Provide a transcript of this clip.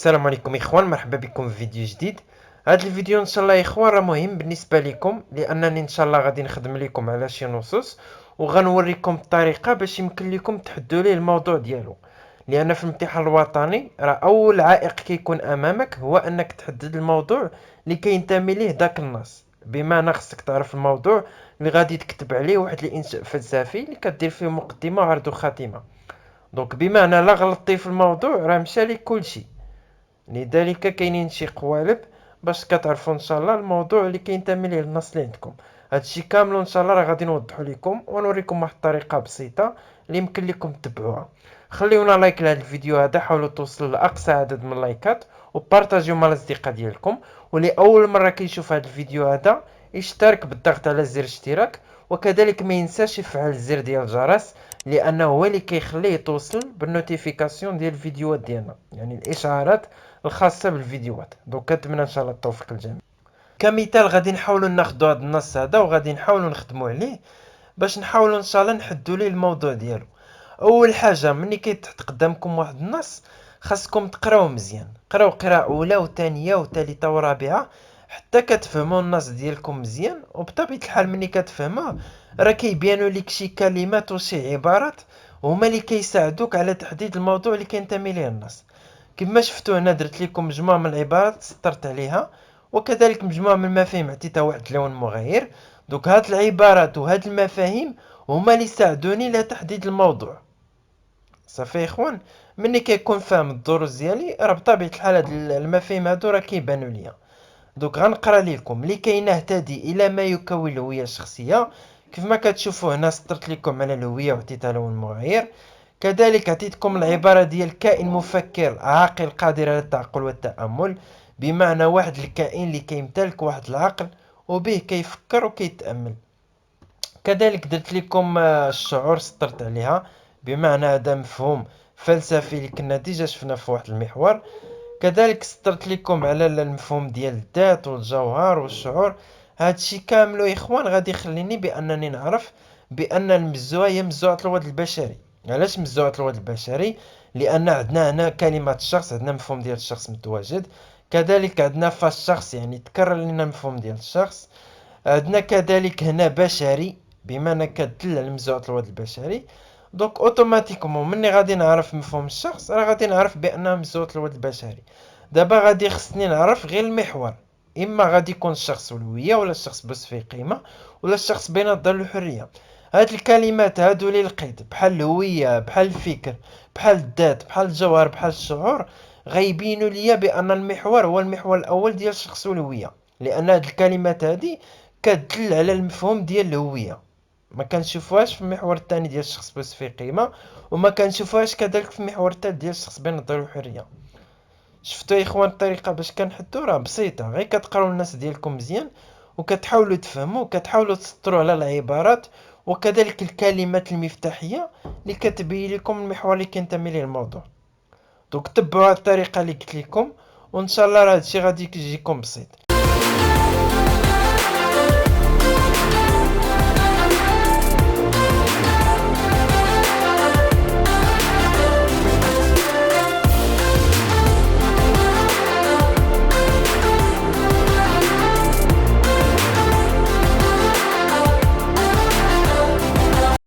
السلام عليكم اخوان، مرحبا بكم في فيديو جديد. هذا الفيديو ان شاء الله يا اخوان راه مهم بالنسبه لكم، لانني ان شاء الله غادي نخدم لكم على شي نصوص وغنوريكم الطريقه باش يمكن لكم تحدوا ليه الموضوع ديالو. لان في الامتحان الوطني راه اول عائق كيكون امامك هو انك تحدد الموضوع اللي كينتمي ليه داك النص. بمعنى خصك تعرف الموضوع اللي غادي تكتب عليه واحد الانشاء فلسفي اللي كدير فيه مقدمه وعرض وخاتمه. دونك بمعنى لا غلطتي في الموضوع راه مشى لك كلشي. لذلك كاينين شي قوالب باش كتعرفوا ان شاء الله الموضوع اللي كينتمي ليه النص اللي عندكم. هادشي كامل ان شاء الله راه غادي نوضحو لكم ونوريكم واحد الطريقه بسيطه اللي يمكن لكم تتبعوها. خليونا لايك لهذا الفيديو هذا، حاولوا توصلوا لاقصى عدد من اللايكات وبارطاجيو مع الاصدقاء ديالكم. واللي اول مره كيشوف هذا الفيديو هذا يشترك بالضغط على زر اشتراك، وكذلك ما ينساش يفعل الزر ديال الجرس، لانه هو اللي كيخليه توصل بالنوتيفيكاسيون ديال الفيديوهات ديالنا، يعني الاشعارات الخاصه بالفيديوهات. دونك كنتمنى ان شاء الله التوفيق للجميع. كمثال غادي نحاولوا ناخذوا هذا النص هذا وغادي نحاولوا نخدموا عليه باش نحاولوا ان شاء الله نحدوا ليه الموضوع ديالو. اول حاجه ملي كيتحط قدامكم واحد النص خاصكم تقراوه مزيان، قراو قراءه اولى وثانيه وثالثه ورابعه حتى كتفهموا النص ديالكم مزيان. وبطبيعه الحال ملي كتفهموه راه كيبينوا لك شي كلمات وشي عبارات هما اللي كيساعدوك على تحديد الموضوع اللي كينتمي ليه النص. كما شفتوا هنا درت لكم مجموعه من العبارات سطرت عليها، وكذلك مجموعه من المفاهيم عطيتها واحد اللون مغاير. دوك هاد العبارات وهاد المفاهيم هما اللي ساعدوني لتحديد الموضوع. صافي يا اخوان، مني كيكون فاهم الدروس ديالي راه بطبيعه الحال هاد المفاهيم هادو راه كيبانوا ليا. دوك غنقرا لكم لكي نهتدي الى ما يكون الهويه الشخصيه. كيف ما كتشوفوا هنا سطرت لكم على الهويه وعطيتها لون مغاير. كذلك عطيتكم العباره ديال كائن مفكر عاقل قادر على التعقل والتامل، بمعنى واحد الكائن اللي كيمتلك واحد العقل وبه كيفكر وكيتامل. كذلك درت لكم الشعور سطرت عليها، بمعنى هذا مفهوم فلسفي اللي كنا ديجا شفنا في واحد المحور. كذلك سطرت لكم على المفهوم ديال الذات والجوهر والشعور. هادشي كامل يا اخوان غادي يخليني بانني نعرف بان المزوعه هي مزوعه الوضع البشري. علاش مزوعه الوضع البشري؟ لان عندنا هنا كلمه الشخص، عندنا مفهوم ديال الشخص متواجد. كذلك عندنا فالشخص يعني تكرر لنا مفهوم ديال الشخص. عندنا كذلك هنا بشري، بمعنى كتدل على مزوعة الوضع البشري. دونك اوتوماتيكمون مني غادي نعرف مفهوم الشخص راه غادي نعرف بانه مزوعة الوضع البشري. دابا غادي خصني نعرف غير المحور، اما غادي يكون الشخص والهوية، ولا الشخص بوصفه قيمة، ولا الشخص بين الضال والحرية. هاد الكلمات هادو اللي لقيت بحال الهوية بحال الفكر بحال الذات بحال الجوهر بحال الشعور غيبينوا ليا بان المحور هو المحور الاول ديال الشخص والهوية. لان هاد الكلمات هادي كتدل على المفهوم ديال الهويه، ما كنشوفوهاش في المحور الثاني ديال الشخص بوصفه قيمه، وما كنشوفوهاش كذلك في المحور الثالث ديال الشخص بين الضال والحريه. شفتوا يا اخوان الطريقه باش كنحدو راه بسيطه، غير كتقراو الناس ديالكم مزيان وكتحاولوا تفهموا وكتحاولوا تسطروا على العبارات وكذلك الكلمات المفتاحيه اللي كتبين لكم المحور اللي كينتمي ليه الموضوع. دونك تبعوا هاد الطريقه اللي قلت لكم وان شاء الله راه هادشي غادي يجيكم بسيط.